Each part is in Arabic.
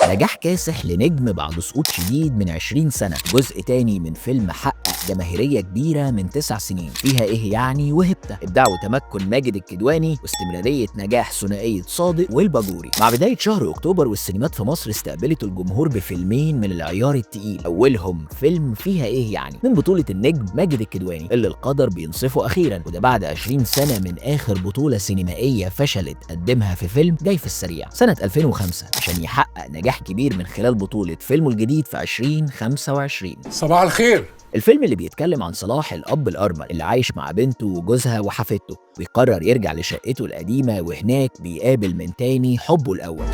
نجاح كاسح لنجم بعد سقوط شديد من 20 سنة، جزء تاني من فيلم حقق جماهيرية كبيرة من 9 سنين. فيها ايه يعني وهبتة، ابداع وتمكن ماجد الكدواني واستمرارية نجاح ثنائية صادق والباجوري. مع بداية شهر اكتوبر والسينمات في مصر استقبلت الجمهور بفيلمين من العيار التقيل، اولهم فيلم فيها ايه يعني من بطولة النجم ماجد الكدواني اللي القدر بينصفه اخيرا، وده بعد 20 سنة من اخر بطولة سينمائية فشلت قدمها في فيلم جاي في السريع سنة 2005 عشان يحقق نجاح كبير من خلال بطولة فيلمه الجديد في 2025. صباح الخير. الفيلم اللي بيتكلم عن صلاح الأب الأرمل اللي عايش مع بنته وجوزها وحفيدته، ويقرر يرجع لشقته القديمة وهناك بيقابل من تاني حبه الأول.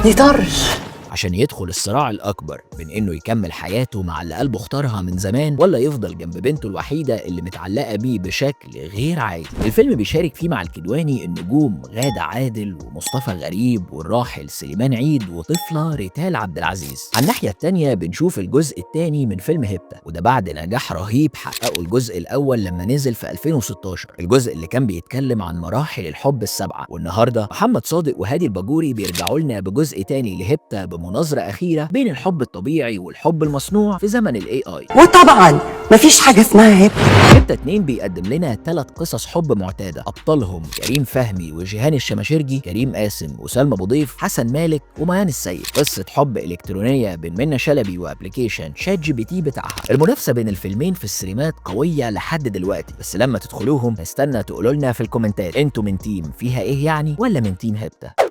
يطرش عشان يدخل الصراع الأكبر بين إنه يكمل حياته مع اللي قلبه اختارها من زمان ولا يفضل جنب بنته الوحيدة اللي متعلقة بيه بشكل غير عادي. الفيلم بيشارك فيه مع الكدواني النجوم غادة عادل ومصطفى غريب والراحل سليمان عيد وطفلة ريتال عبد العزيز. على الناحية التانية بنشوف الجزء التاني من فيلم هبتة، وده بعد نجاح رهيب حققه الجزء الأول لما نزل في 2016، الجزء اللي كان بيتكلم عن مراحل الحب السبعة. والنهاردة محمد صادق وهادي الباجوري بيرجعوا لنا بجزء تاني لهبتة بمناظرة أخيرة بين الحب الطبيعي والحب المصنوع في زمن ال AI. وطبعا مفيش حاجة اسمها هبة. هبتة 2 بيقدم لنا 3 قصص حب معتادة، أبطالهم كريم فهمي وجيهان الشماشرجي، كريم قاسم وسلمى أبو ضيف، حسن مالك وميان السيد. قصة حب إلكترونية بين منى شلبي وأبليكيشن شات جي بي تي بتاعها. المنافسة بين الفيلمين في السينمات قوية لحد دلوقتي، بس لما تدخلوهم استنى تقولوا لنا في الكومنتات انتوا من تيم فيها ايه يعني ولا من تيم هبتة.